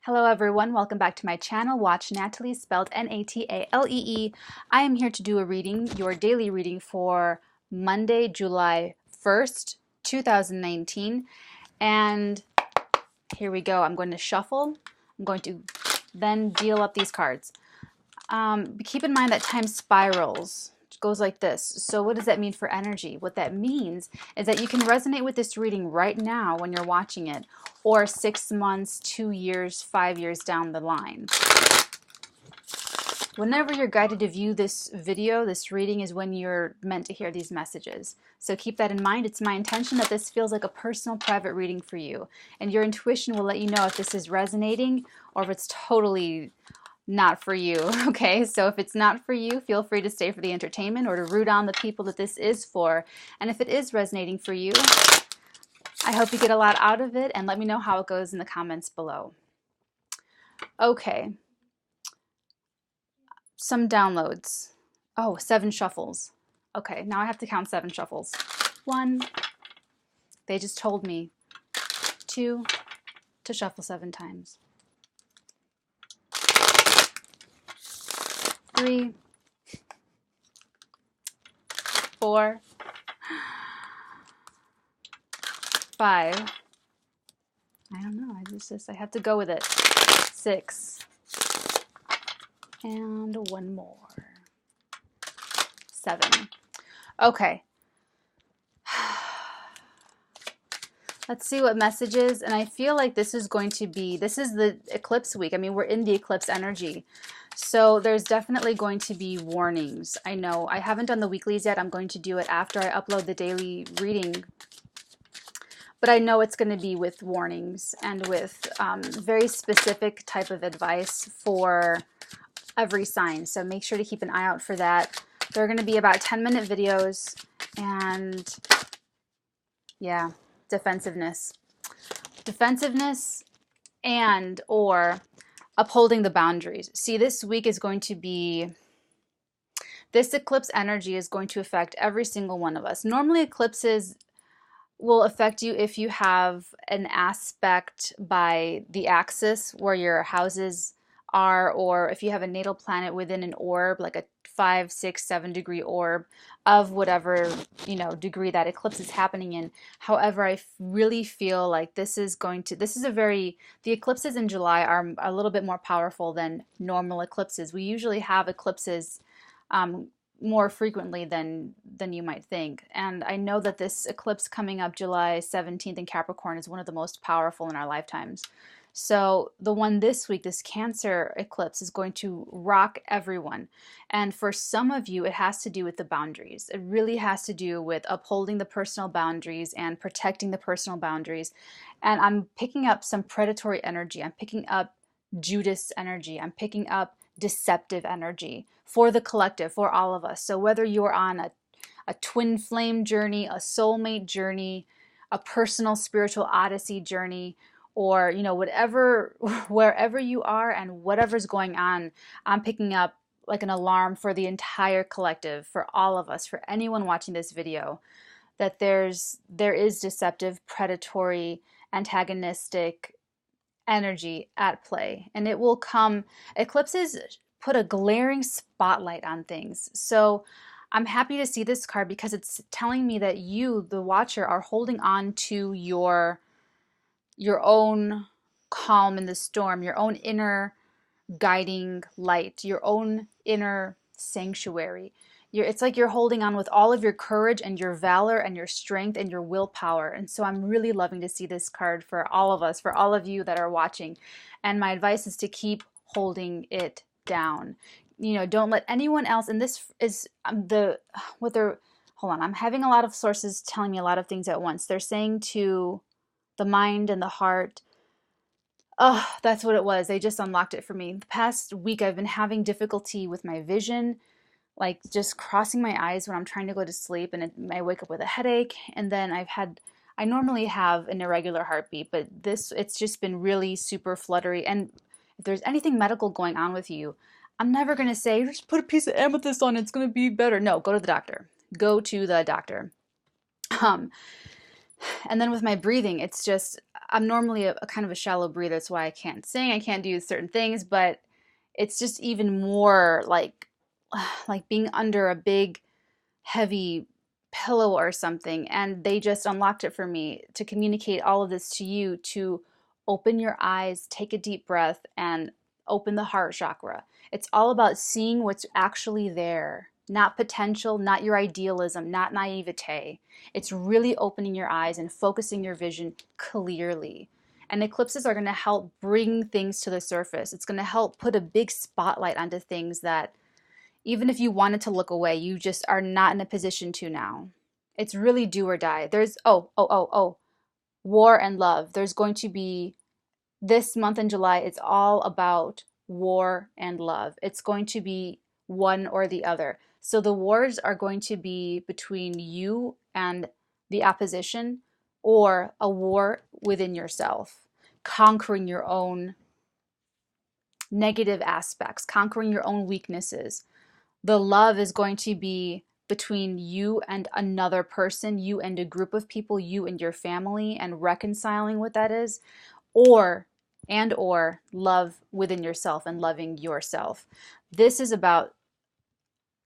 Hello everyone, welcome back to my channel. Watch Natalie, spelled Natalee. I am here to do a reading, your daily reading for Monday, July 1st, 2019. And here we go. I'm going to shuffle. I'm going to then deal up these cards. Keep in mind that time spirals. It goes like this. So what does that mean for energy? What that means is that you can resonate with this reading right now when you're watching it, or 6 months, 2 years, 5 years down the line. Whenever you're guided to view this video, this reading is when you're meant to hear these messages. So keep that in mind. It's my intention that this feels like a personal, private reading for you. And your intuition will let you know if this is resonating or if it's totally not for you. Okay, so if it's not for you, feel free to stay for the entertainment or to root on the people that this is for. And if it is resonating for you, I hope you get a lot out of it, and let me know how it goes in the comments below. Okay, some downloads. Oh, 7 shuffles. Okay, now I have to count 7 shuffles. 1, they just told me 2, to shuffle 7 times. 3, 4, 5. I don't know. I have to go with it. 6. And 1 more. 7. Okay. Let's see what messages. And I feel like this is the eclipse week. I mean, we're in the eclipse energy. So there's definitely going to be warnings. I know I haven't done the weeklies yet. I'm going to do it after I upload the daily reading. But I know it's going to be with warnings and with very specific type of advice for every sign. So make sure to keep an eye out for that. They're going to be about 10-minute videos, and yeah, defensiveness and or upholding the boundaries. See, this week is going to be, this eclipse energy is going to affect every single one of us. Normally eclipses will affect you if you have an aspect by the axis where your houses are, or if you have a natal planet within an orb, like a 5, 6, 7 degree orb of whatever, degree that eclipse is happening in. However, I really feel like the eclipses in July are a little bit more powerful than normal eclipses. We usually have eclipses more frequently than you might think. And I know that this eclipse coming up July 17th in Capricorn is one of the most powerful in our lifetimes. So the one this week, this Cancer eclipse, is going to rock everyone. And for some of you, it has to do with the boundaries. It really has to do with upholding the personal boundaries and protecting the personal boundaries. And I'm picking up some predatory energy. I'm picking up Judas energy. I'm picking up deceptive energy for the collective, for all of us. So whether you're on a twin flame journey, a soulmate journey, a personal spiritual odyssey journey, or wherever you are and whatever's going on, I'm picking up like an alarm for the entire collective, for all of us, for anyone watching this video, that there is deceptive, predatory, antagonistic energy at play. And it will come, eclipses put a glaring spotlight on things. So I'm happy to see this card because it's telling me that you, the watcher, are holding on to your own calm in the storm, your own inner guiding light, your own inner sanctuary. It's like you're holding on with all of your courage and your valor and your strength and your willpower. And so I'm really loving to see this card for all of us, for all of you that are watching. And my advice is to keep holding it down. Don't let anyone else, and this is hold on, I'm having a lot of sources telling me a lot of things at once. They're saying to the mind and the heart, oh, that's what it was. They just unlocked it for me. The past week I've been having difficulty with my vision, like just crossing my eyes when I'm trying to go to sleep, and I wake up with a headache. And then I normally have an irregular heartbeat, but it's just been really super fluttery. And if there's anything medical going on with you, I'm never going to say, just put a piece of amethyst on, it's going to be better. No, go to the doctor. Go to the doctor. And then with my breathing, it's just, I'm normally a kind of a shallow breather. That's why I can't sing. I can't do certain things, but it's just even more like being under a big, heavy pillow or something. And they just unlocked it for me to communicate all of this to you, to open your eyes, take a deep breath, and open the heart chakra. It's all about seeing what's actually there, not potential, not your idealism, not naivete. It's really opening your eyes and focusing your vision clearly. And eclipses are going to help bring things to the surface. It's going to help put a big spotlight onto things that even if you wanted to look away, you just are not in a position to now. It's really do or die. There's, war and love. There's going to be this month in July, it's all about war and love. It's going to be one or the other. So the wars are going to be between you and the opposition, or a war within yourself, conquering your own negative aspects, conquering your own weaknesses. The love is going to be between you and another person, you and a group of people, you and your family, and reconciling what that is, or love within yourself and loving yourself. This is about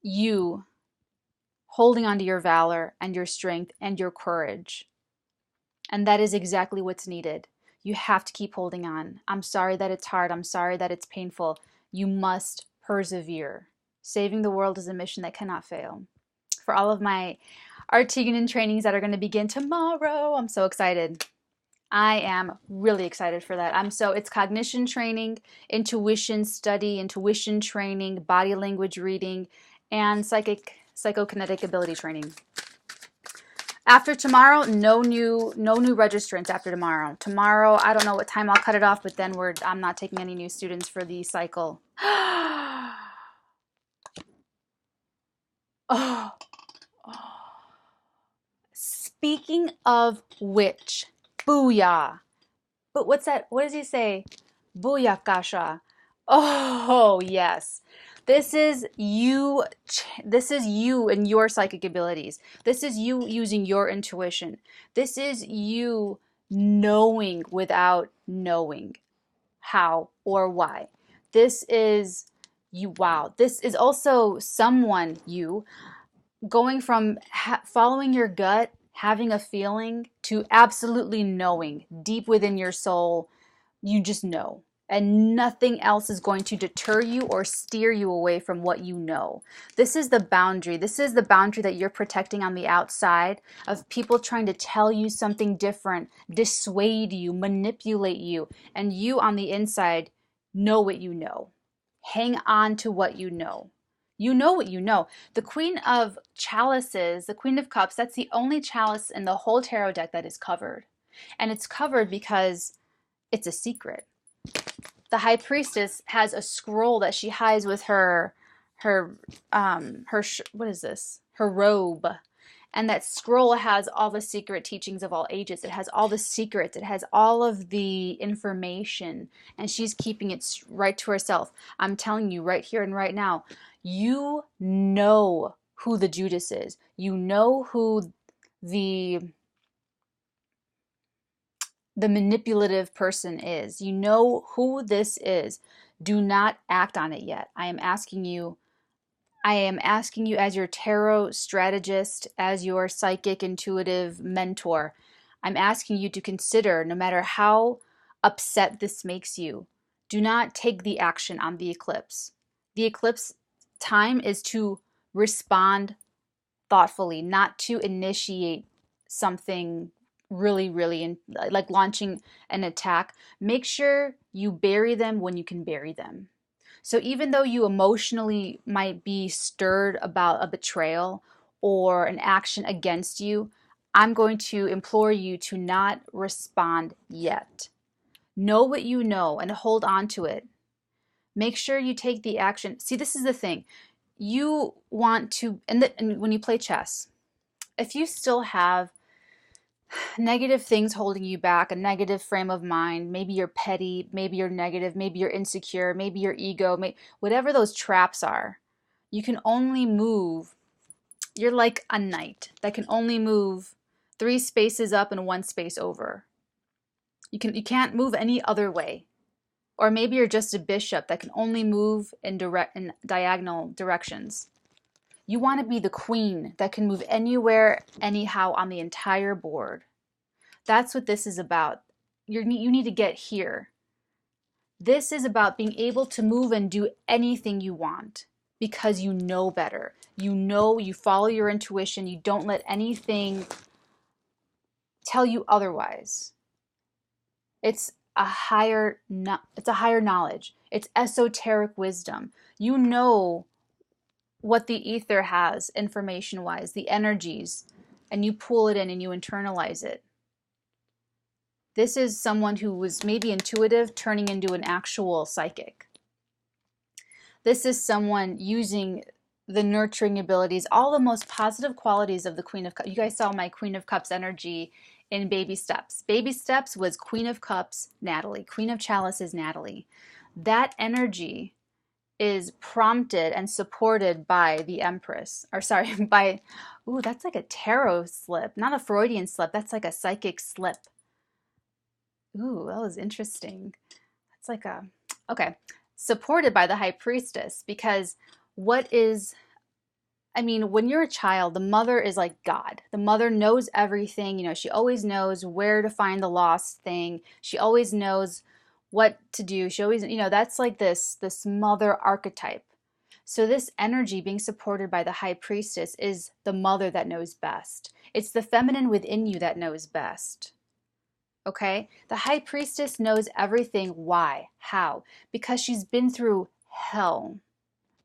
you holding on to your valor and your strength and your courage. And that is exactly what's needed. You have to keep holding on. I'm sorry that it's hard. I'm sorry that it's painful. You must persevere. Saving the world is a mission that cannot fail. For all of my Artesian trainings that are going to begin tomorrow, I'm so excited. I am really excited for that. It's cognition training, intuition study, intuition training, body language reading, and psychokinetic ability training. After tomorrow, no new registrants after tomorrow. Tomorrow, I don't know what time I'll cut it off, but then I'm not taking any new students for the cycle. Oh. Speaking of which, booyah. But what's that? What does he say? Booyakasha. Oh, yes. This is you. This is you and your psychic abilities. This is you using your intuition. This is you knowing without knowing how or why. This is you. Wow. This is also someone, you, going from following your gut, having a feeling, to absolutely knowing deep within your soul. You just know, and nothing else is going to deter you or steer you away from what you know. This is the boundary. This is the boundary that you're protecting on the outside of people trying to tell you something different, dissuade you, manipulate you, and you on the inside know what you know. Hang on to what you know. You know what you know. The Queen of Chalices, the Queen of Cups, that's the only chalice in the whole tarot deck that is covered. And it's covered because it's a secret. The High Priestess has a scroll that she hides with her what is this? Her robe. And that scroll has all the secret teachings of all ages. It has all the secrets. It has all of the information. And she's keeping it right to herself. I'm telling you right here and right now, you know who the Judas is. You know who the manipulative person is. You know who this is. Do not act on it yet. I am asking you as your tarot strategist, as your psychic intuitive mentor. I'm asking you to consider, no matter how upset this makes you, do not take the action on the eclipse. The eclipse time is to respond thoughtfully, not to initiate something really like launching an attack. Make sure you bury them when you can bury them. So even though you emotionally might be stirred about a betrayal or an action against you, I'm going to implore you to not respond yet. Know what you know and hold on to it. Make sure you take the action. See, this is the thing. You want to, and when you play chess, if you still have negative things holding you back, a negative frame of mind, maybe you're petty, maybe you're negative, maybe you're insecure, maybe your ego, whatever those traps are, you can only move. You're like a knight that can only move 3 spaces up and 1 space over. You can't move any other way. Or maybe you're just a bishop that can only move in diagonal directions. You want to be the queen that can move anywhere, anyhow on the entire board. That's what this is about. You need to get here. This is about being able to move and do anything you want because you know better. You know, you follow your intuition. You don't let anything tell you otherwise. It's a higher knowledge. It's esoteric wisdom. You know what the ether has information-wise, the energies, and you pull it in and you internalize it. This is someone who was maybe intuitive turning into an actual psychic. This is someone using the nurturing abilities, all the most positive qualities of the Queen of Cups. You guys saw my Queen of Cups energy in Baby Steps. Baby Steps was Queen of Cups, Natalie. Queen of Chalices, Natalie. That energy is prompted and supported by the Empress. Or sorry, by, ooh, that's like a tarot slip. Not a Freudian slip. That's like a psychic slip. Ooh, that was interesting. That's like a, okay. Supported by the High Priestess, because what is, I mean, when you're a child, the mother is like God. The mother knows everything. You know, she always knows where to find the lost thing. She always knows what to do. She always, you know, that's like this mother archetype. So this energy being supported by the High Priestess is the mother that knows best. It's the feminine within you that knows best. Okay? The High Priestess knows everything. Why? How? Because she's been through hell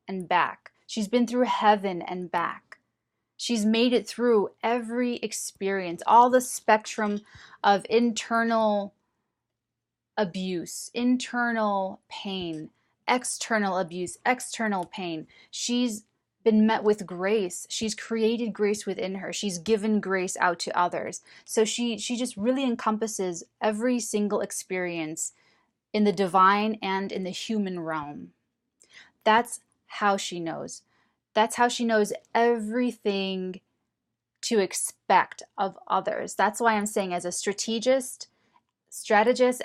and back. She's been through heaven and back. She's made it through every experience, all the spectrum of internal abuse, internal pain, external abuse, external pain. She's been met with grace. She's created grace within her. She's given grace out to others. So she just really encompasses every single experience in the divine and in the human realm. That's how she knows. That's how she knows everything to expect of others. That's why I'm saying, as a strategist,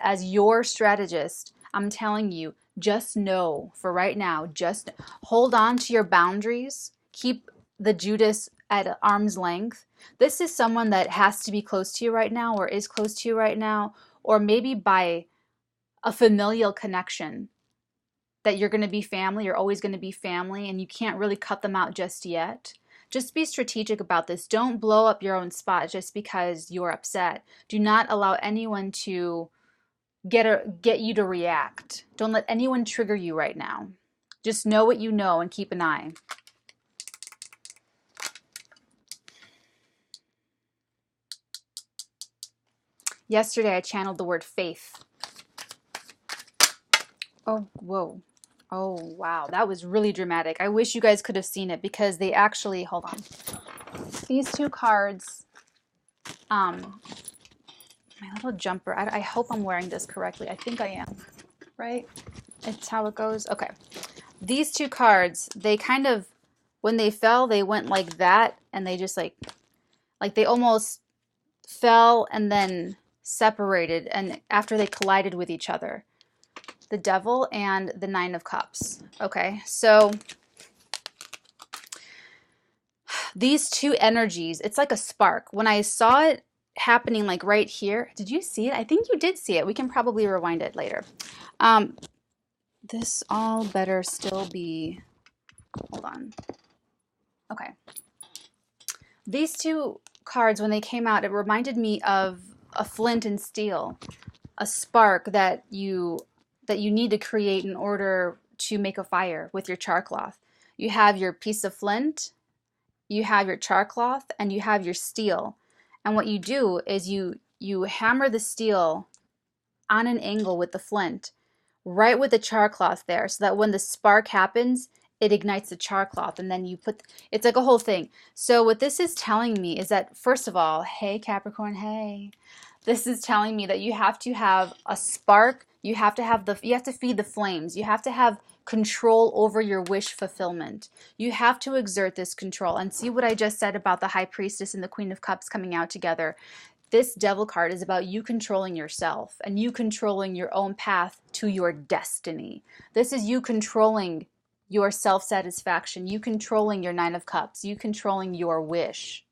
as your strategist, I'm telling you, just know for right now, just hold on to your boundaries. Keep the Judas at arm's length. This is someone that has to be close to you right now, or is close to you right now, or maybe by a familial connection that you're going to be family, you're always going to be family, and you can't really cut them out just yet. Just be strategic about this. Don't blow up your own spot just because you're upset. Do not allow anyone to get you to react. Don't let anyone trigger you right now. Just know what you know and keep an eye. Yesterday I channeled the word faith. Oh, whoa. Oh, wow. That was really dramatic. I wish you guys could have seen it because they actually, hold on. These two cards, my little jumper, I hope I'm wearing this correctly. I think I am, right? It's how it goes. Okay. These two cards, they kind of, when they fell, they went like that, and they just like they almost fell and then separated, and after they collided with each other. The Devil and the Nine of Cups. Okay, so these two energies, it's like a spark. When I saw it happening like right here, did you see it? I think you did see it. We can probably rewind it later. This all better still be, hold on. Okay. These two cards, when they came out, it reminded me of a flint and steel, a spark that you need to create in order to make a fire with your char cloth. You have your piece of flint, you have your char cloth, and you have your steel. And what you do is you hammer the steel on an angle with the flint, right with the char cloth there, so that when the spark happens, it ignites the char cloth, and then you put, it's like a whole thing. So what this is telling me is that, first of all, hey Capricorn, hey. This is telling me that you have to have a spark. You have to feed the flames. You have to have control over your wish fulfillment. You have to exert this control. And see what I just said about the High Priestess and the Queen of Cups coming out together. This Devil card is about you controlling yourself and you controlling your own path to your destiny. This is you controlling your self-satisfaction, you controlling your Nine of Cups, you controlling your wish.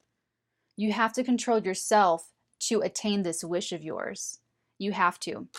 You have to control yourself to attain this wish of yours. You have to.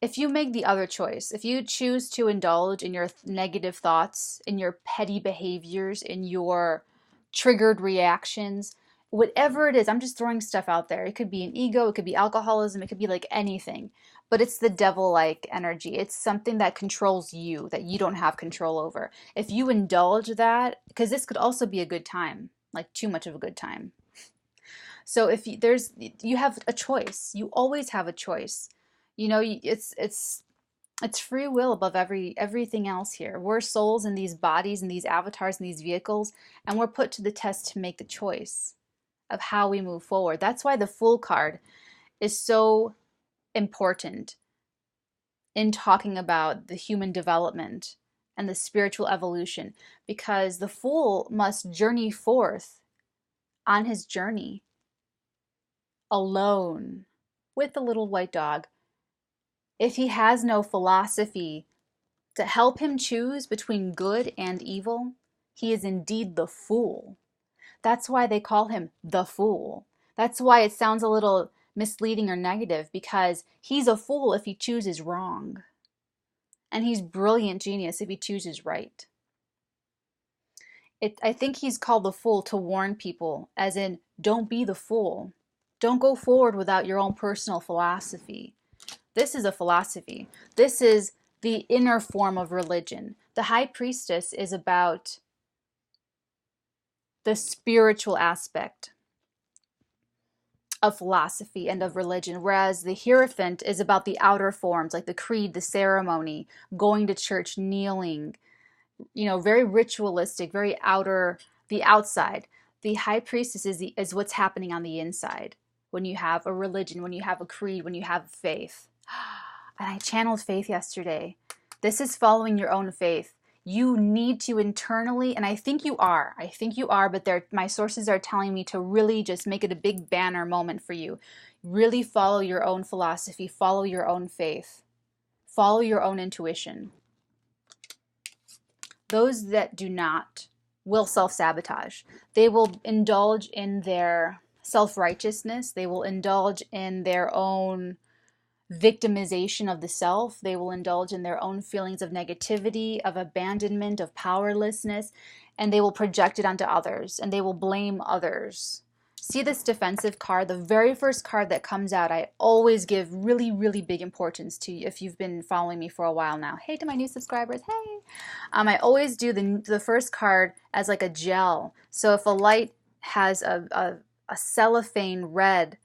If you make the other choice, if you choose to indulge in your negative thoughts, in your petty behaviors, in your triggered reactions, whatever it is, I'm just throwing stuff out there. It could be an ego, it could be alcoholism, it could be like anything. But it's the devil-like energy. It's something that controls you, that you don't have control over. If you indulge that, because this could also be a good time, like too much of a good time. So if you have a choice. You always have a choice. You know, it's free will above everything else here. We're souls in these bodies and these avatars and these vehicles, and we're put to the test to make the choice of how we move forward. That's why the Fool card is so important in talking about the human development and the spiritual evolution, because the Fool must journey forth on his journey alone with the little white dog. If he has no philosophy to help him choose between good and evil, he is indeed the fool. That's why they call him the Fool. That's why it sounds a little misleading or negative, because he's a fool if he chooses wrong. And he's brilliant genius if he chooses right. I think he's called the Fool to warn people, as in, don't be the fool. Don't go forward without your own personal philosophy. This is a philosophy. This is the inner form of religion. The High Priestess is about the spiritual aspect of philosophy and of religion, whereas the Hierophant is about the outer forms, like the creed, the ceremony, going to church, kneeling, you know, very ritualistic, very outer, the outside. The High Priestess is what's happening on the inside. When you have a religion, when you have a creed, when you have faith. And I channeled faith yesterday. This is following your own faith. You need to internally, and I think you are, but my sources are telling me to really just make it a big banner moment for you. Really follow your own philosophy, follow your own faith, follow your own intuition. Those that do not will self-sabotage. They will indulge in their self-righteousness. They will indulge in their own victimization of the self. They will indulge in their own feelings of negativity, of abandonment, of powerlessness, and they will project it onto others, and they will blame others. See this defensive card, the very first card that comes out, I always give really, really big importance to you if you've been following me for a while now. Hey to my new subscribers, hey! I always do the first card as like a gel. So if a light has a cellophane red,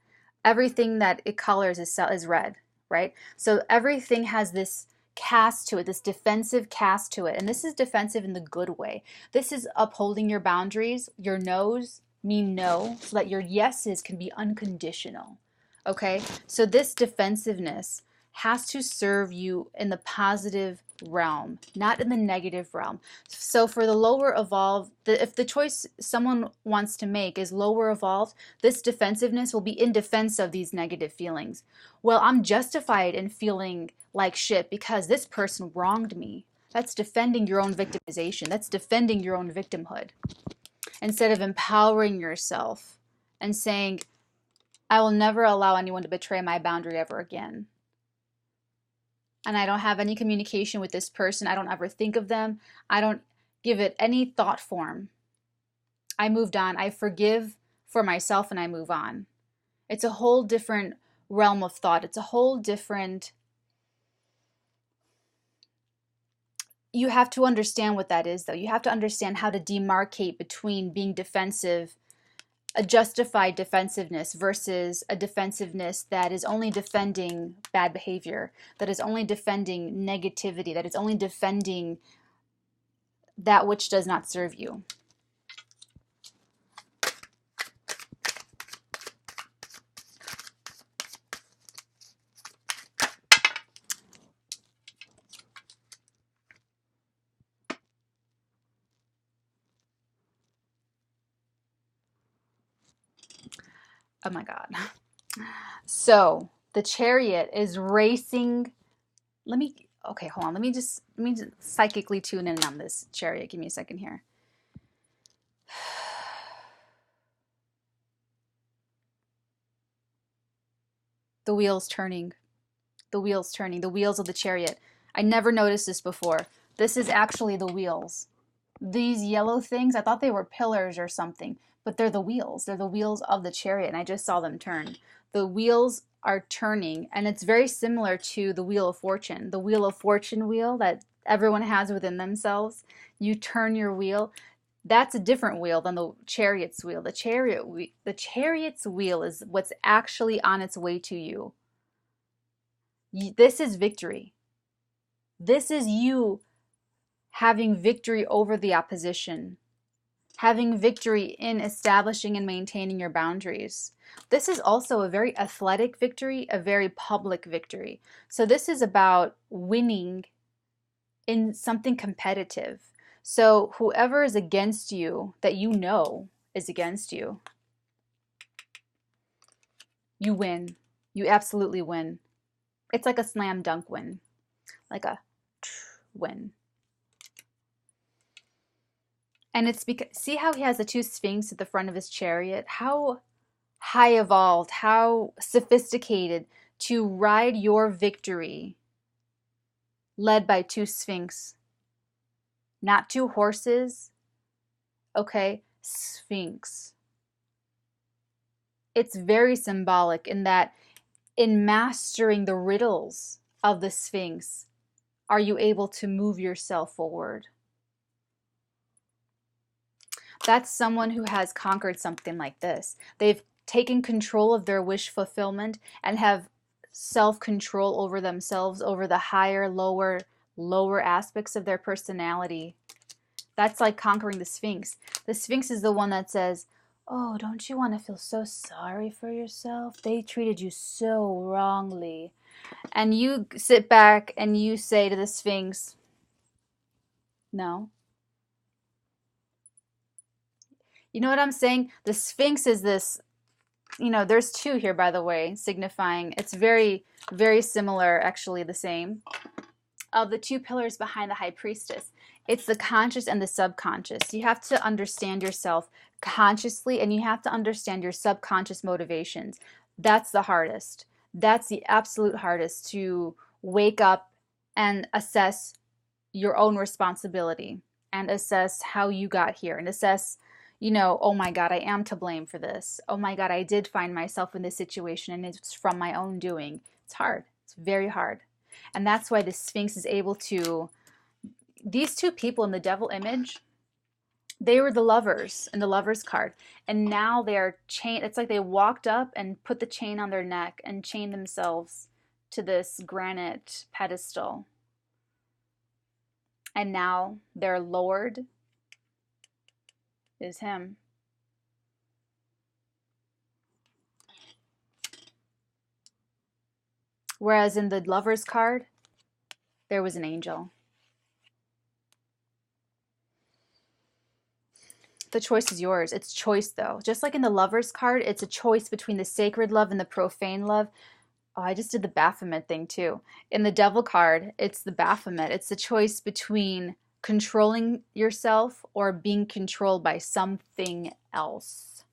everything that it colors is red, right? So everything has this cast to it, this defensive cast to it. And this is defensive in the good way. This is upholding your boundaries. Your no's mean no, so that your yeses can be unconditional. Okay? So this defensiveness has to serve you in the positive realm, not in the negative realm. So for the lower evolved, if the choice someone wants to make is lower evolved, this defensiveness will be in defense of these negative feelings. Well, I'm justified in feeling like shit because this person wronged me. That's defending your own victimization. That's defending your own victimhood. Instead of empowering yourself and saying, I will never allow anyone to betray my boundary ever again. And I don't have any communication with this person. I don't ever think of them. I don't give it any thought form. I moved on. I forgive for myself and I move on. It's a whole different realm of thought. It's a whole different... You have to understand what that is, though. You have to understand how to demarcate between being defensive, a justified defensiveness, versus a defensiveness that is only defending bad behavior, that is only defending negativity, that is only defending that which does not serve you. Oh my God. So the Chariot is racing. Okay, hold on. Let me just psychically tune in on this Chariot. Give me a second here. The wheels turning. The wheels turning. The wheels of the Chariot. I never noticed this before. This is actually the wheels. These yellow things, I thought they were pillars or something, but they're the wheels. They're the wheels of the Chariot, and I just saw them turn. The wheels are turning, and it's very similar to the Wheel of Fortune. The Wheel of Fortune wheel that everyone has within themselves. You turn your wheel. That's a different wheel than the Chariot's wheel. The Chariot's wheel is what's actually on its way to you. This is victory. This is you having victory over the opposition, having victory in establishing and maintaining your boundaries. This is also a very athletic victory, a very public victory. So this is about winning in something competitive. So whoever is against you, that you know is against you, you win. You absolutely win. It's like a slam dunk win, like a win. And it's because, see how he has the two sphinx at the front of his chariot? How high evolved, how sophisticated to ride your victory led by two sphinx. Not two horses, okay? Sphinx. It's very symbolic in that in mastering the riddles of the sphinx, are you able to move yourself forward? That's someone who has conquered something like this. They've taken control of their wish fulfillment and have self-control over themselves, over the higher, lower aspects of their personality. That's like conquering the Sphinx. The Sphinx is the one that says, oh, don't you want to feel so sorry for yourself? They treated you so wrongly. And you sit back and you say to the Sphinx, no. You know what I'm saying? The Sphinx is this, you know, there's two here, by the way, signifying, it's very, very similar, actually the same, of the two pillars behind the High Priestess. It's the conscious and the subconscious. You have to understand yourself consciously, and you have to understand your subconscious motivations. That's the hardest. That's the absolute hardest, to wake up and assess your own responsibility and assess how you got here and assess, you know, oh my God, I am to blame for this. Oh my God, I did find myself in this situation and it's from my own doing. It's hard. It's very hard. And that's why the Sphinx is able to, these two people in the devil image, they were the lovers in the lovers card. And now they're chained. It's like they walked up and put the chain on their neck and chained themselves to this granite pedestal. And now their Lord is him. Whereas in the Lovers card, there was an angel. The choice is yours. It's choice, though. Just like in the Lovers card, it's a choice between the sacred love and the profane love. Oh, I just did the Baphomet thing, too. In the Devil card, it's the Baphomet. It's the choice between controlling yourself or being controlled by something else.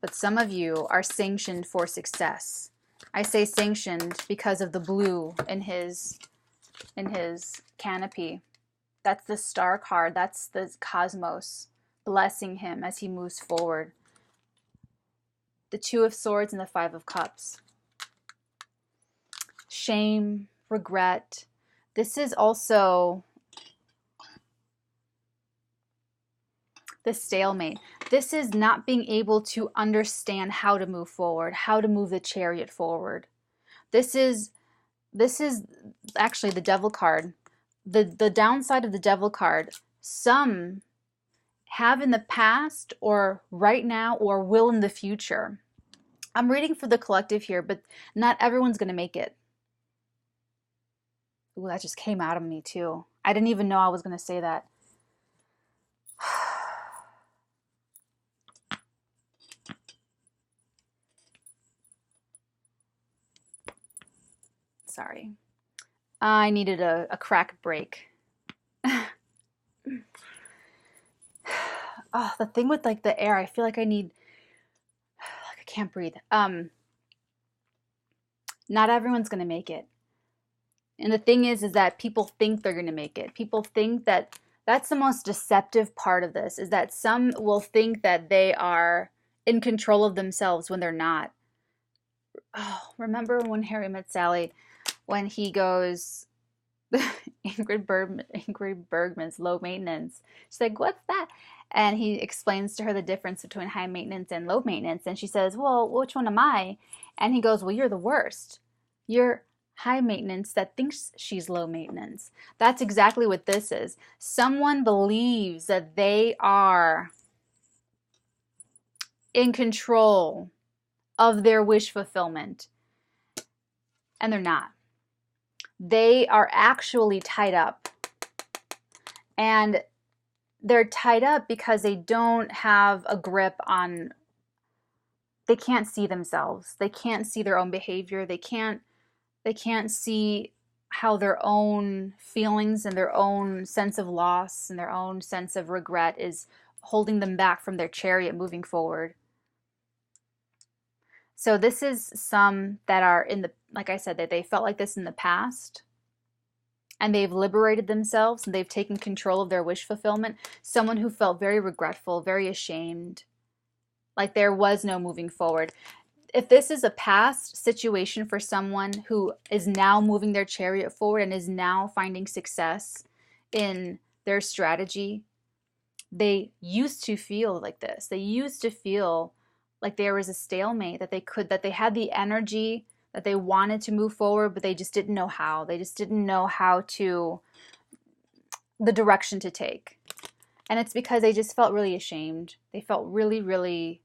But some of you are sanctioned for success. I say sanctioned because of the blue in his canopy. That's the star card. That's the cosmos blessing him as he moves forward. The Two of Swords and the Five of Cups. Shame, regret. This is also the stalemate. This is not being able to understand how to move forward, how to move the chariot forward. This is actually the Devil card. The downside of the Devil card, some have in the past or right now or will in the future. I'm reading for the collective here, but not everyone's going to make it. Ooh, that just came out of me too. I didn't even know I was going to say that. Sorry. I needed a crack break. Oh, the thing with like the air, I feel like I need, like I can't breathe. Not everyone's gonna make it. And the thing is that people think they're gonna make it. People think that that's the most deceptive part of this, is that some will think that they are in control of themselves when they're not. Oh, remember when Harry Met Sally, when he goes, Ingrid Bergman's low maintenance. She's like, what's that? And he explains to her the difference between high maintenance and low maintenance. And she says, well, which one am I? And he goes, well, you're the worst. You're high maintenance that thinks she's low maintenance. That's exactly what this is. Someone believes that they are in control of their wish fulfillment, and they're not. They are actually tied up, and they're tied up because they don't have a grip on, they can't see themselves. They can't see their own behavior. They can't see how their own feelings and their own sense of loss and their own sense of regret is holding them back from their chariot moving forward. So this is some that are in the, like I said, that they felt like this in the past, and they've liberated themselves and they've taken control of their wish fulfillment. Someone who felt very regretful, very ashamed, like there was no moving forward. If this is a past situation for someone who is now moving their chariot forward and is now finding success in their strategy, they used to feel like this. They used to feel like there was a stalemate, that they had the energy, that they wanted to move forward, but they just didn't know how. They just didn't know the direction to take. And it's because they just felt really ashamed. They felt really, really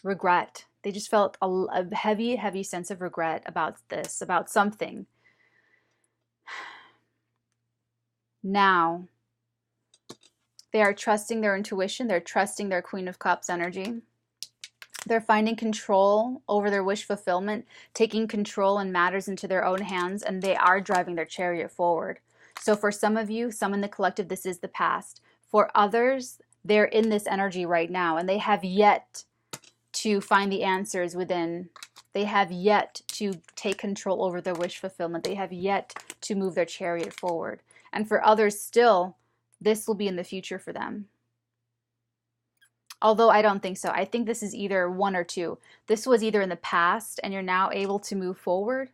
regret. They just felt a heavy, heavy sense of regret about this, about something. Now, they are trusting their intuition. They're trusting their Queen of Cups energy. They're finding control over their wish fulfillment, taking control and matters into their own hands, and they are driving their chariot forward. So for some of you, some in the collective, this is the past. For others, they're in this energy right now, and they have yet to find the answers within. They have yet to take control over their wish fulfillment. They have yet to move their chariot forward. And for others still, this will be in the future for them. Although I don't think so. I think this is either one or two. This was either in the past and you're now able to move forward,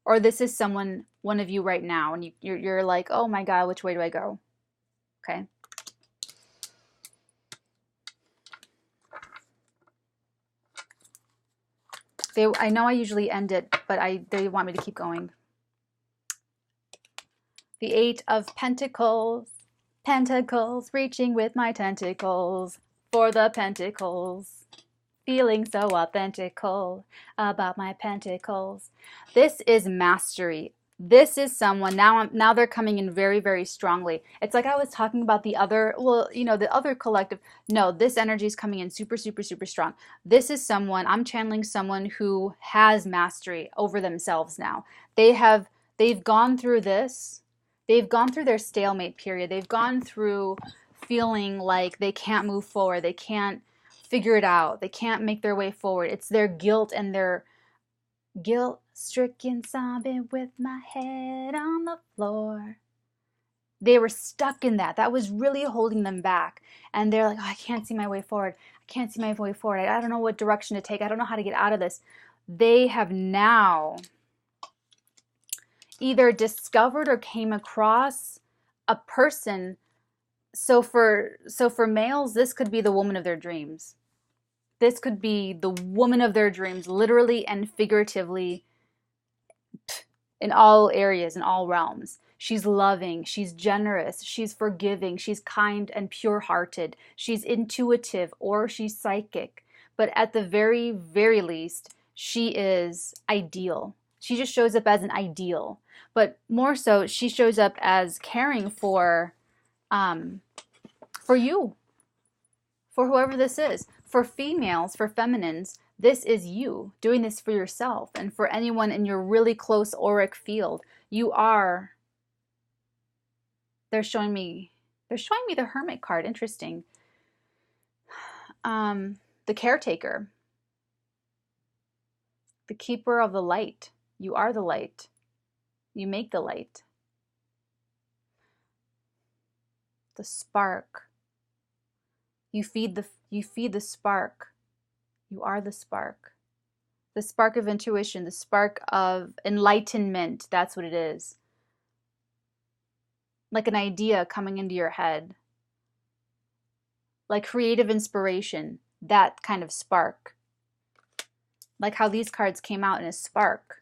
or this is one of you right now, and you're like, oh my God, which way do I go? Okay. I know I usually end it, but they want me to keep going. The Eight of Pentacles. Pentacles, reaching with my tentacles for the pentacles. Feeling so authentical about my pentacles. This is mastery. This is someone, now they're coming in very, very strongly. It's like I was talking about the other, well, the other collective. No, this energy is coming in super, super, super strong. This is someone, I'm channeling someone who has mastery over themselves now. They've gone through this. They've gone through their stalemate period. They've gone through feeling like they can't move forward. They can't figure it out. They can't make their way forward. It's their guilt and their guilt-stricken sobbing with my head on the floor. They were stuck in that. That was really holding them back. And they're like, oh, I can't see my way forward. I can't see my way forward. I don't know what direction to take. I don't know how to get out of this. They have now either discovered or came across a person. So for males, this could be the woman of their dreams. This could be the woman of their dreams, literally and figuratively, in all areas, in all realms. She's loving, she's generous, she's forgiving, she's kind and pure-hearted, she's intuitive, or she's psychic. But at the very, very least, she is ideal. She just shows up as an ideal. But more so, she shows up as caring for you, for whoever this is. For females, for feminines, This is you doing this for yourself and for anyone in your really close auric field. You are, they're showing me the Hermit card. Interesting. The caretaker, the keeper of the light. You are the light. You make the light. The spark. You feed the spark. You are the spark. The spark of intuition, the spark of enlightenment. That's what it is. Like an idea coming into your head. Like creative inspiration. That kind of spark. Like how these cards came out in a spark.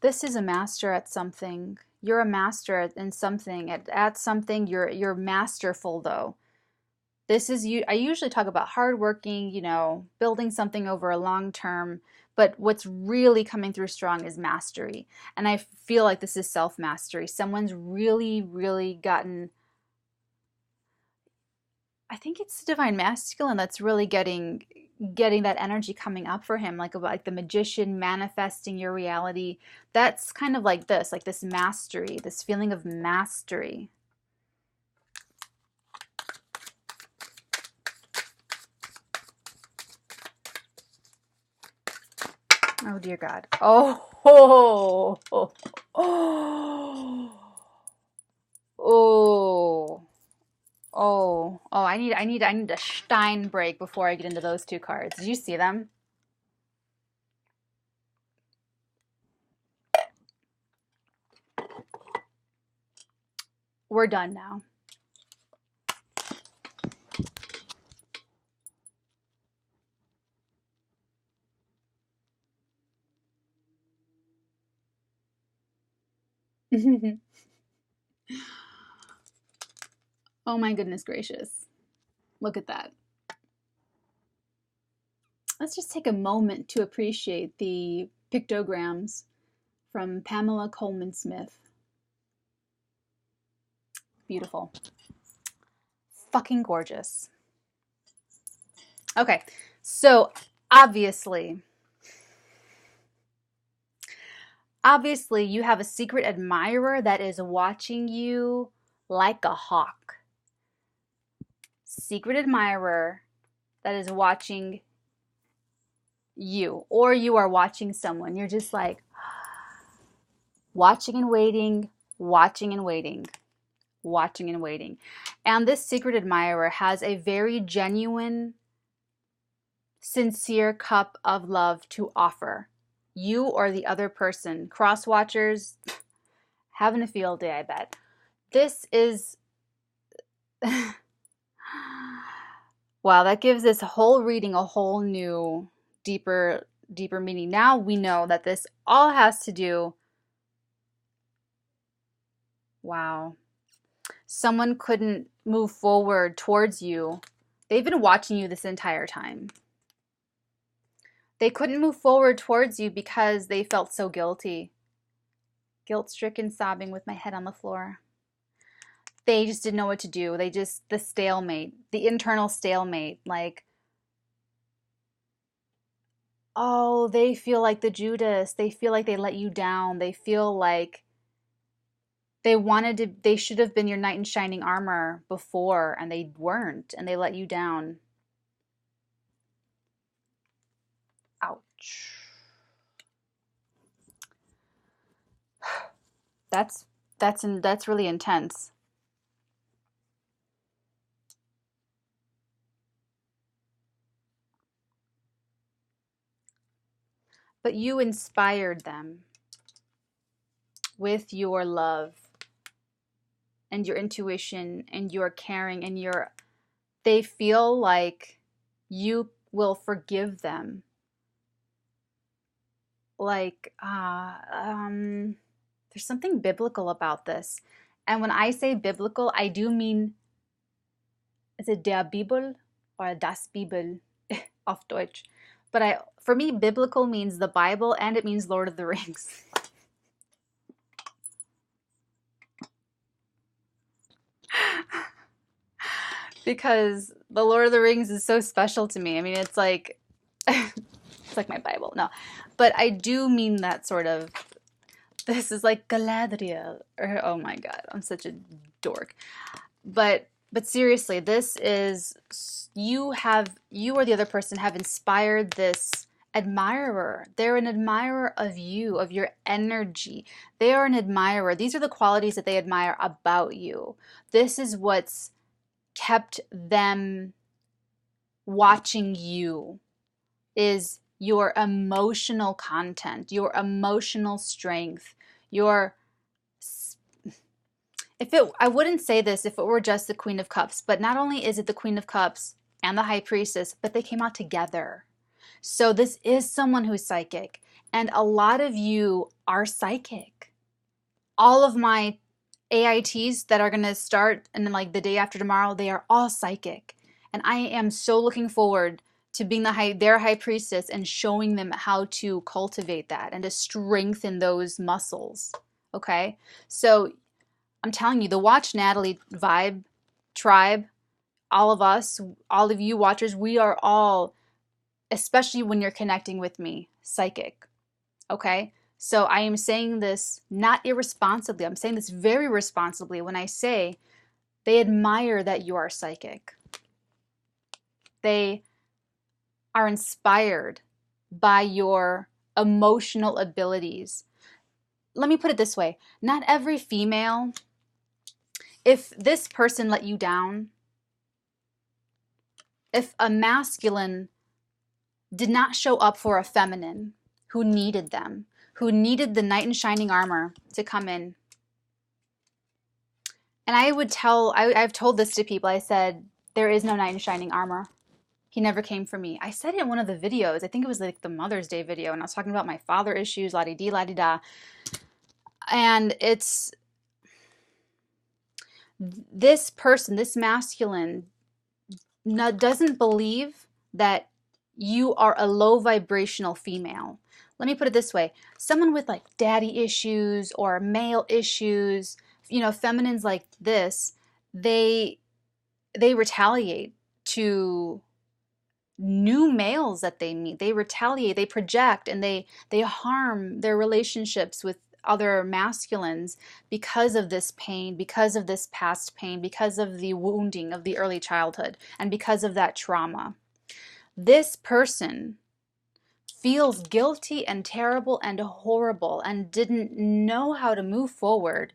This is a master at something. You're a master in something. At something, you're masterful though. This is you. I usually talk about hardworking, you know, building something over a long term. But what's really coming through strong is mastery. And I feel like this is self-mastery. Someone's really, really gotten, I think it's Divine Masculine that's really getting that energy coming up for him, like the magician manifesting your reality. That's kind of like this mastery, this feeling of mastery. Oh dear God. Oh, oh, oh, oh, oh. Oh, I need a Stein break before I get into those two cards. Did you see them? We're done now. Oh my goodness gracious. Look at that. Let's just take a moment to appreciate the pictograms from Pamela Coleman Smith. Beautiful. Fucking gorgeous. Okay, so obviously you have a secret admirer that is watching you like a hawk. Secret admirer that is watching you, or you are watching someone. You're just like watching and waiting, watching and waiting, watching and waiting. And this secret admirer has a very genuine, sincere cup of love to offer. You or the other person. Cross watchers, having a field day, I bet. This is... Wow, that gives this whole reading a whole new, deeper meaning. Now we know that this all has to do... Wow. Someone couldn't move forward towards you. They've been watching you this entire time. They couldn't move forward towards you because they felt so guilty. Guilt-stricken, sobbing with my head on the floor. They just didn't know what to do. The stalemate, the internal stalemate, like, oh, they feel like the Judas. They feel like they let you down. They feel like they should have been your knight in shining armor before, and they weren't, and they let you down. Ouch. That's really intense. But you inspired them with your love and your intuition and your caring and they feel like you will forgive them. Like, there's something biblical about this. And when I say biblical, I do mean, is it der Bibel or das Bibel auf Deutsch? But for me, biblical means the Bible, and it means Lord of the Rings. because the Lord of the Rings is so special to me. I mean, it's like it's like my Bible. No, but I do mean that sort of. This is like Galadriel, or oh my God, I'm such a dork. But seriously, this is you or the other person have inspired this admirer. They're an admirer of you, of your energy. They are an admirer. These are the qualities that they admire about you. This is what's kept them watching you, is your emotional content, your emotional strength, your I wouldn't say this if it were just the Queen of Cups, but not only is it the Queen of Cups and the High Priestess, but they came out together. So this is someone who's psychic, and a lot of you are psychic. All of my AITs that are going to start and then like the day after tomorrow, they are all psychic. And I am so looking forward to being their high priestess and showing them how to cultivate that and to strengthen those muscles. Okay? So I'm telling you, the Watch Natalie vibe, tribe, all of us, all of you watchers, we are all, especially when you're connecting with me, psychic. Okay? So I am saying this not irresponsibly. I'm saying this very responsibly when I say they admire that you are psychic. They are inspired by your emotional abilities. Let me put it this way. Not every female, if this person let you down, if a masculine did not show up for a feminine who needed them, who needed the knight in shining armor to come in. And I've told this to people. I said, there is no knight in shining armor. He never came for me. I said it in one of the videos. I think it was like the Mother's Day video, and I was talking about my father issues, la-di-dee, la-di-da. And it's this person, this masculine, doesn't believe that you are a low vibrational female. Let me put it this way. Someone with like daddy issues or male issues, you know, feminines like this, they retaliate to new males that they meet. They retaliate, they project, and they harm their relationships with other masculines because of this pain, because of this past pain, because of the wounding of the early childhood, and because of that trauma. This person feels guilty and terrible and horrible and didn't know how to move forward.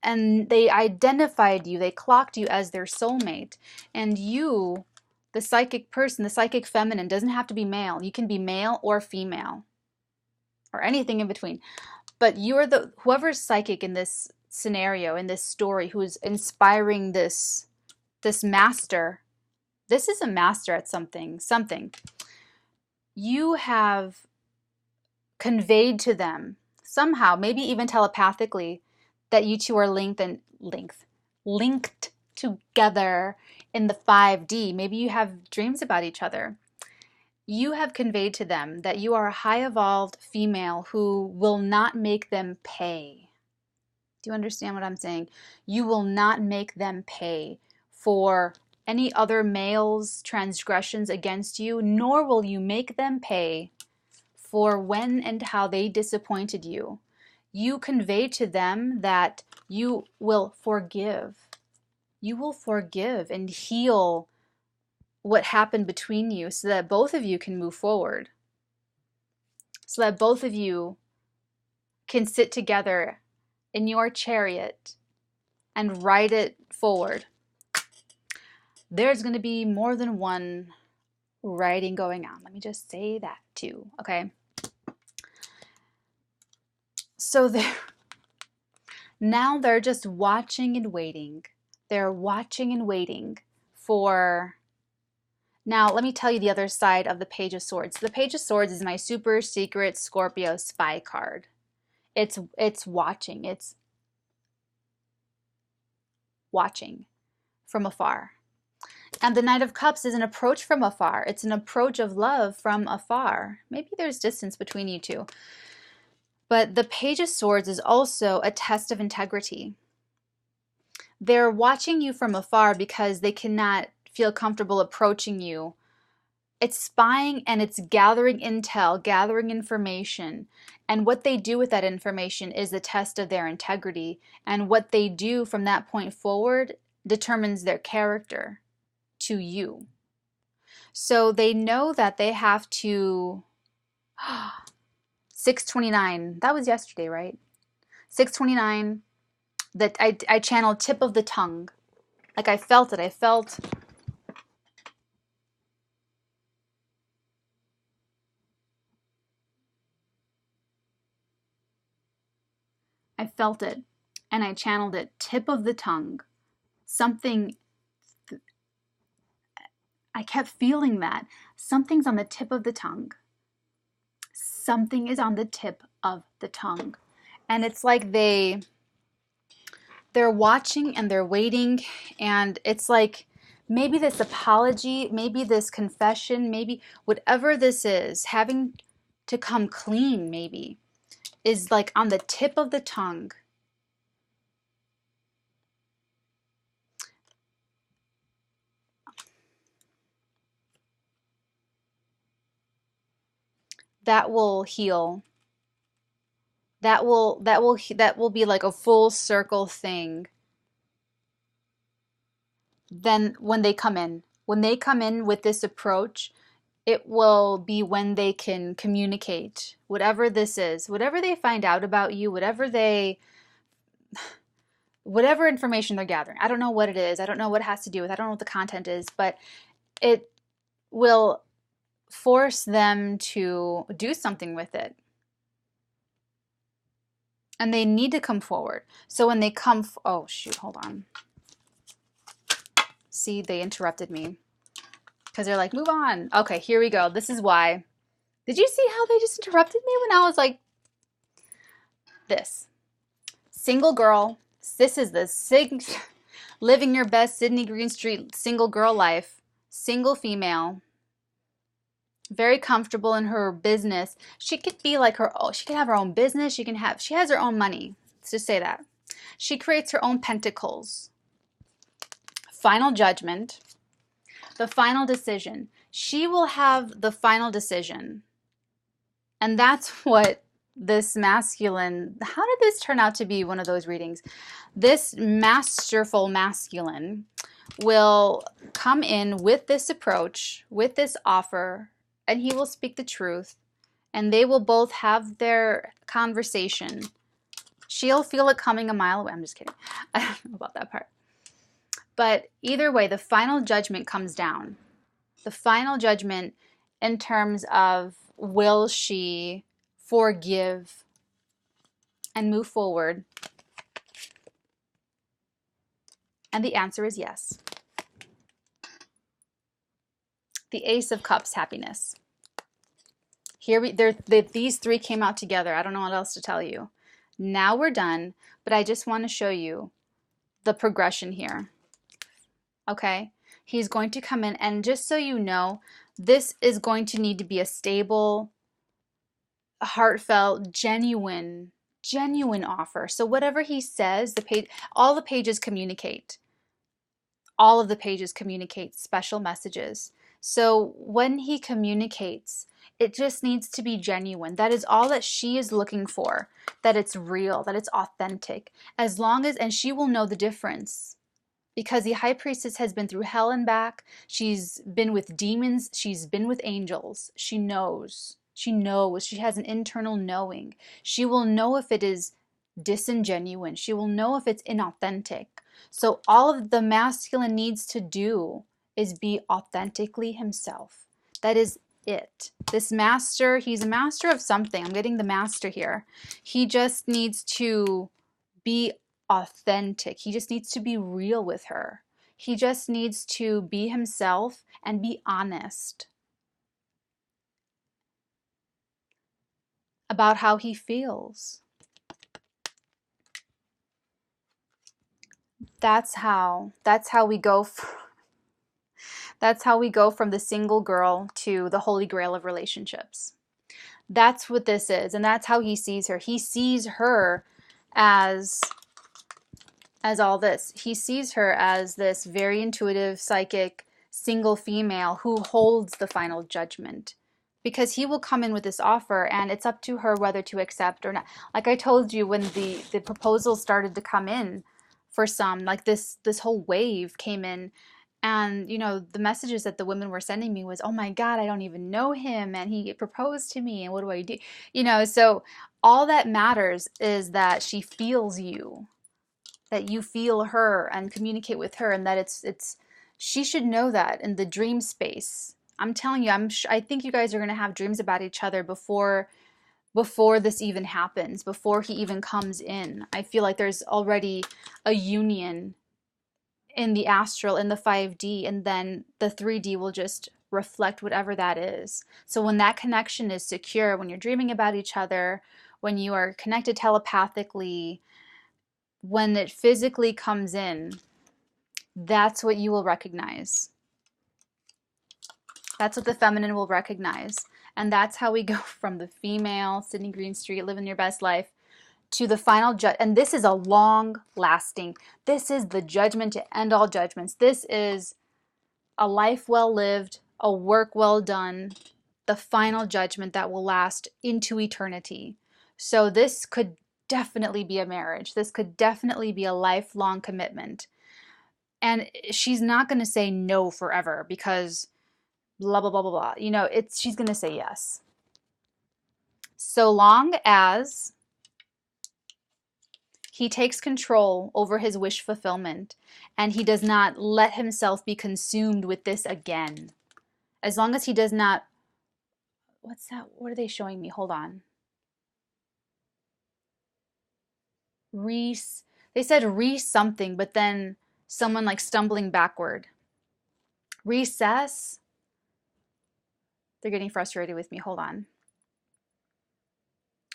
And they identified you, they clocked you as their soulmate. And you, the psychic person, the psychic feminine, doesn't have to be male. You can be male or female or anything in between. But you're whoever's psychic in this scenario, in this story, who's inspiring this master. This is a master at something. You have conveyed to them somehow, maybe even telepathically, that you two are linked together in the 5D. Maybe you have dreams about each other. You have conveyed to them that you are a high evolved female who will not make them pay. Do you understand what I'm saying? You will not make them pay for any other male's transgressions against you, nor will you make them pay for when and how they disappointed you. You convey to them that you will forgive. You will forgive and heal what happened between you so that both of you can move forward. So that both of you can sit together in your chariot and ride it forward. There's going to be more than one riding going on. Let me just say that too, okay? So now they're just watching and waiting. They're watching and waiting for... Now, let me tell you the other side of the Page of Swords. The Page of Swords is my super secret Scorpio spy card. It's watching. It's watching from afar. And the Knight of Cups is an approach from afar. It's an approach of love from afar. Maybe there's distance between you two. But the Page of Swords is also a test of integrity. They're watching you from afar because they cannot feel comfortable approaching you. It's spying and it's gathering intel, gathering information. And what they do with that information is the test of their integrity. And what they do from that point forward determines their character to you. So they know that they have to 629. That was yesterday, right? 629. That I channeled tip of the tongue. Like I felt it. I felt it, and I channeled it tip of the tongue. Something, I kept feeling that. Something's on the tip of the tongue. Something is on the tip of the tongue. And it's like they're watching and they're waiting, and it's like maybe this apology, maybe this confession, maybe whatever this is, having to come clean maybe, is like on the tip of the tongue. That will heal. That will be like a full circle thing. Then when they come in with this approach, it will be when they can communicate whatever this is, whatever they find out about you, whatever information they're gathering. I don't know what it is. I don't know what it has to do with. I don't know what the content is, but it will force them to do something with it. And they need to come forward. So when they come, oh shoot, hold on. See, they interrupted me because they're like, move on. Okay, here we go. This is why. Did you see how they just interrupted me when I was like, this? Single girl. This is the living your best Sydney Greenstreet single girl life. Single female. Very comfortable in her business. She could be like she could have her own business. She has her own money. Let's just say that. She creates her own pentacles. Final judgment. The final decision. She will have the final decision. And that's what this masculine, how did this turn out to be one of those readings? This masterful masculine will come in with this approach, with this offer, and he will speak the truth, and they will both have their conversation. She'll feel it coming a mile away. I'm just kidding. I don't know about that part. But either way, the final judgment comes down. The final judgment in terms of, will she forgive and move forward? And the answer is yes. The Ace of Cups, happiness. Here these three came out together. I don't know what else to tell you. Now we're done, but I just want to show you the progression here. Okay? He's going to come in, and just so you know, this is going to need to be a stable, heartfelt, genuine offer. So whatever he says, all the pages communicate. All of the pages communicate special messages. So when he communicates, it just needs to be genuine. That is all that she is looking for. That it's real, that it's authentic. As long as, and she will know the difference. Because the High Priestess has been through hell and back. She's been with demons. She's been with angels. She knows. She knows. She has an internal knowing. She will know if it is disingenuine. She will know if it's inauthentic. So all of the masculine needs to do is be authentically himself. That is it. This master, he's a master of something. I'm getting the master here. He just needs to be authentic. He just needs to be real with her. He just needs to be himself and be honest about how he feels. That's how we go that's how we go from the single girl to the holy grail of relationships. That's what this is, and that's how he sees her. He sees her as all this. He sees her as this very intuitive, psychic, single female who holds the final judgment, because he will come in with this offer and it's up to her whether to accept or not. Like I told you, when the proposals started to come in for some, like this whole wave came in, and you know, the messages that the women were sending me was, oh my God, I don't even know him and he proposed to me and what do I do? You know, so all that matters is that she feels you, that you feel her and communicate with her, and that it's she should know that in the dream space. I'm telling you, I think you guys are going to have dreams about each other before this even happens, before he even comes in. I feel like there's already a union in the astral, in the 5D, and then the 3D will just reflect whatever that is. So when that connection is secure, when you're dreaming about each other, when you are connected telepathically, when it physically comes in, that's what you will recognize. That's what the feminine will recognize. And that's how we go from the female, Sydney Greenstreet, living your best life, to the final judge. And this is a long lasting, this is the judgment to end all judgments. This is a life well lived, a work well done, the final judgment that will last into eternity. So this could definitely be a marriage. This could definitely be a lifelong commitment. And she's not going to say no forever because blah, blah, blah, blah, blah. You know, she's going to say yes. So long as he takes control over his wish fulfillment and he does not let himself be consumed with this again. As long as he does not, what's that? What are they showing me? Hold on. They said something, but then someone like stumbling backward. Recess. They're getting frustrated with me. Hold on.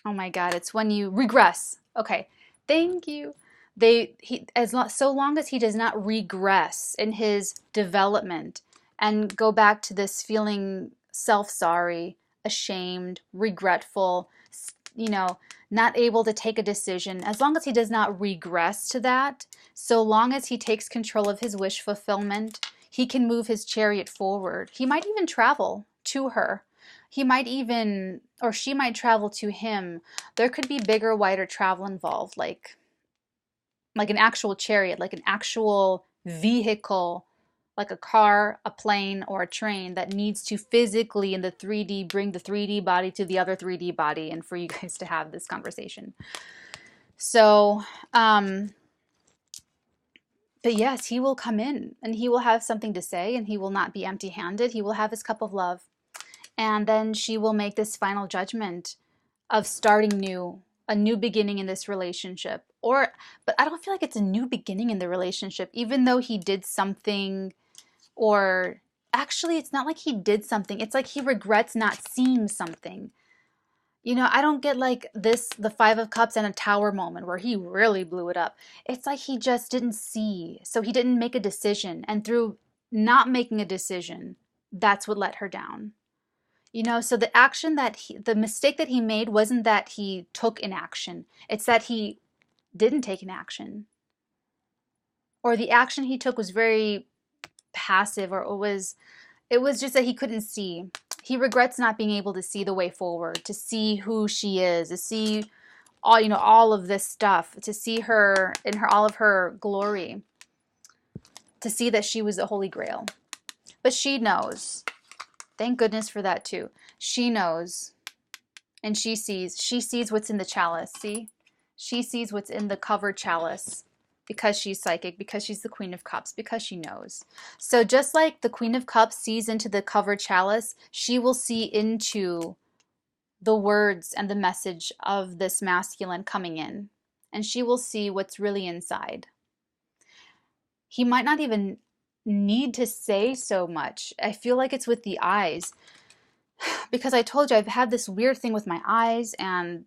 Oh my God, it's when you regress. Okay, thank you. So long as he does not regress in his development and go back to this feeling self-sorry, ashamed, regretful, you know, not able to take a decision, as long as he does not regress to that, so long as he takes control of his wish fulfillment, he can move his chariot forward. He might even travel to her. He might even, or she might travel to him. There could be bigger, wider travel involved, like an actual chariot, like an actual vehicle, like a car, a plane, or a train that needs to physically in the 3D bring the 3D body to the other 3D body, and for you guys to have this conversation. So, but yes, he will come in and he will have something to say, and he will not be empty-handed. He will have his cup of love. And then she will make this final judgment of starting new, a new beginning in this relationship. But I don't feel like it's a new beginning in the relationship, even though he did something, or actually it's not like he did something. It's like he regrets not seeing something. You know, I don't get like this, the 5 of Cups and a Tower moment where he really blew it up. It's like he just didn't see. So he didn't make a decision. And through not making a decision, that's what let her down. You know, so the mistake that he made wasn't that he took an action. It's that he didn't take an action. Or the action he took was very passive, or it was just that he couldn't see. He regrets not being able to see the way forward, to see who she is, to see all, you know, all of this stuff, to see her in all of her glory, to see that she was the Holy Grail. But she knows. Thank goodness for that too. She knows, and she sees what's in the chalice. See, she sees what's in the covered chalice, because she's psychic, because she's the Queen of Cups, because she knows. So just like the Queen of Cups sees into the covered chalice, she will see into the words and the message of this masculine coming in, and she will see what's really inside. He might not even need to say so much. I feel like it's with the eyes, because I told you I've had this weird thing with my eyes and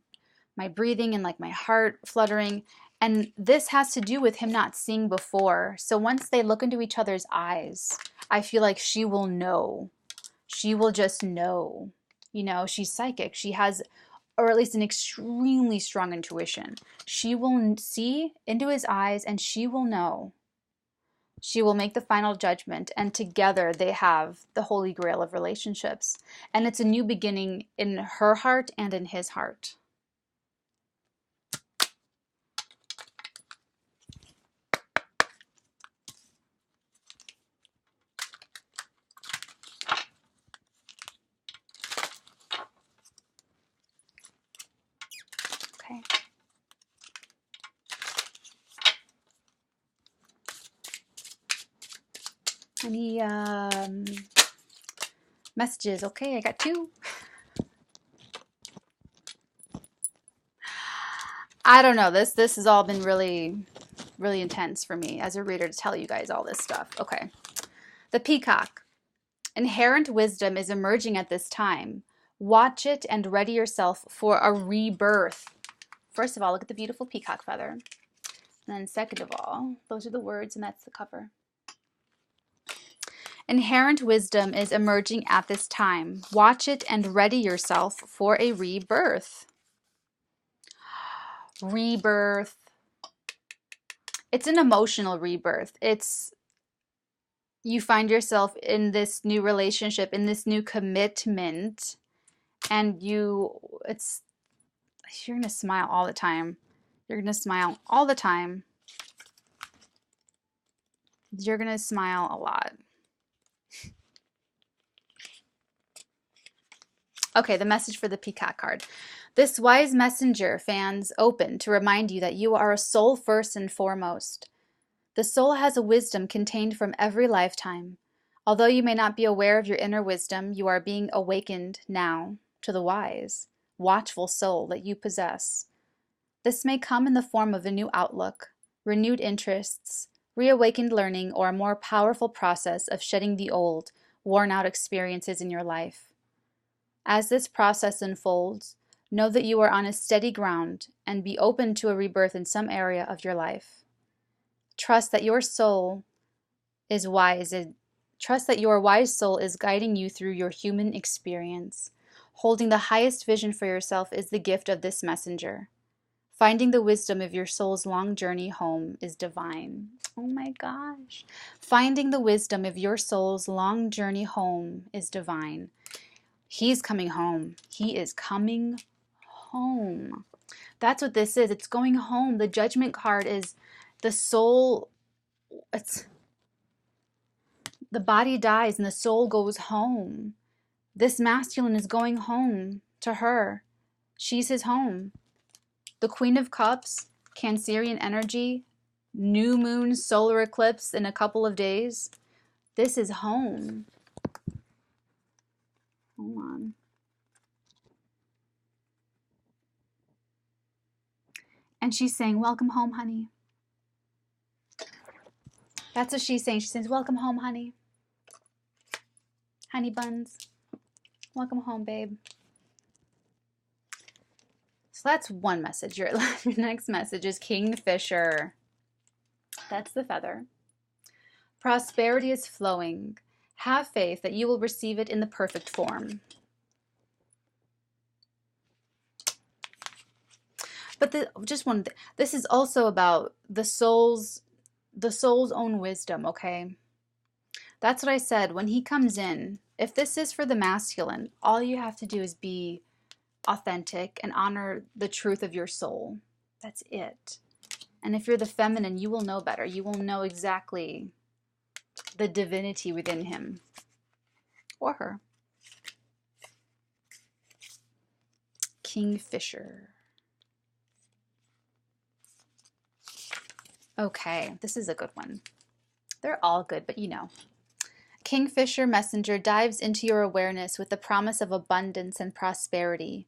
my breathing and like my heart fluttering, and this has to do with him not seeing before. So once they look into each other's eyes, I feel like she will know. She will just know. You know, she's psychic. She has, or at least an extremely strong intuition. She will see into his eyes and she will know She will make the final judgment, and together they have the holy grail of relationships. And it's a new beginning in her heart and in his heart. Okay. Any messages? Okay, I got 2. I don't know. This has all been really intense for me as a reader to tell you guys all this stuff. Okay. The peacock. Inherent wisdom is emerging at this time. Watch it and ready yourself for a rebirth. First of all, look at the beautiful peacock feather. And then second of all, those are the words and that's the cover. Inherent wisdom is emerging at this time. Watch it and ready yourself for a rebirth. Rebirth. It's an emotional rebirth. It's you find yourself in this new relationship, in this new commitment, and you're going to smile all the time. You're going to smile all the time. You're going to smile a lot. Okay, the message for the peacock card. This wise messenger fans open to remind you that you are a soul first and foremost. The soul has a wisdom contained from every lifetime. Although you may not be aware of your inner wisdom, you are being awakened now to the wise, watchful soul that you possess. This may come in the form of a new outlook, renewed interests, reawakened learning, or a more powerful process of shedding the old, worn-out experiences in your life. As this process unfolds, know that you are on a steady ground and be open to a rebirth in some area of your life. Trust that your soul is wise. Trust that your wise soul is guiding you through your human experience. Holding the highest vision for yourself is the gift of this messenger. Finding the wisdom of your soul's long journey home is divine. Oh my gosh. Finding the wisdom of your soul's long journey home is divine. He's coming home. He is coming home. That's what this is. It's going home. The judgment card is the soul. It's the body dies and the soul goes home. This masculine is going home to her. She's his home. The Queen of Cups, Cancerian energy, new moon, solar eclipse in a couple of days. This is home. Hold on. And she's saying, welcome home, honey. That's what she's saying. She says, welcome home, honey. Honey buns. Welcome home, babe. So that's one message. Your next message is Kingfisher. That's the feather. Prosperity is flowing. Have faith that you will receive it in the perfect form. But this is also about the soul's own wisdom, okay? That's what I said. When he comes in, if this is for the masculine, all you have to do is be authentic and honor the truth of your soul. That's it. And if you're the feminine, you will know better. You will know exactly the divinity within him or her. Kingfisher. Okay, this is a good one. They're all good, but you know. Kingfisher messenger dives into your awareness with the promise of abundance and prosperity.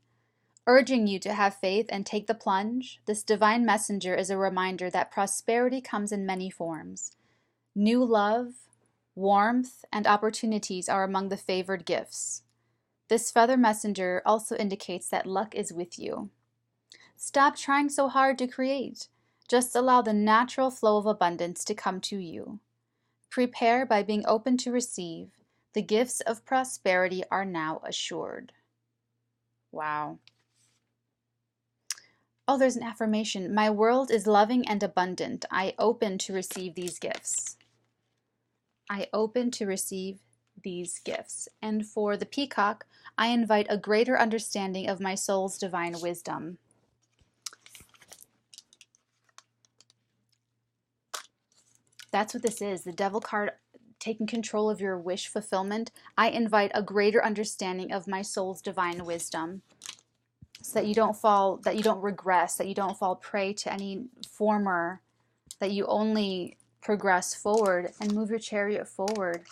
Urging you to have faith and take the plunge, this divine messenger is a reminder that prosperity comes in many forms. New love, warmth, and opportunities are among the favored gifts. This feather messenger also indicates that luck is with you. Stop trying so hard to create. Just allow the natural flow of abundance to come to you. Prepare by being open to receive. The gifts of prosperity are now assured. Wow. Oh, there's an affirmation. My world is loving and abundant. I open to receive these gifts. I open to receive these gifts. And for the peacock, I invite a greater understanding of my soul's divine wisdom. That's what this is. The devil card taking control of your wish fulfillment. I invite a greater understanding of my soul's divine wisdom, so that you don't fall, that you don't regress, that you don't fall prey to any former, that you only progress forward and move your chariot forward.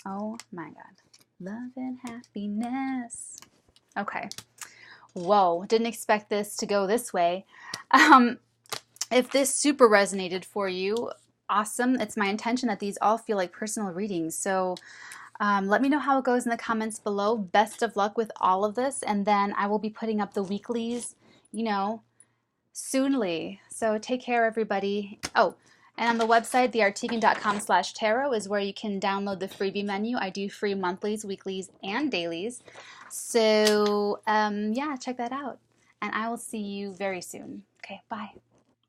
Oh my God. Love and happiness. Okay. Whoa, didn't expect this to go this way. If this super resonated for you, awesome. It's my intention that these all feel like personal readings. So let me know how it goes in the comments below. Best of luck with all of this. And then I will be putting up the weeklies, you know, soonly. So take care, everybody. Oh, and on the website, theartigan.com/tarot is where you can download the freebie menu. I do free monthlies, weeklies, and dailies. So yeah, check that out. And I will see you very soon. Okay, bye.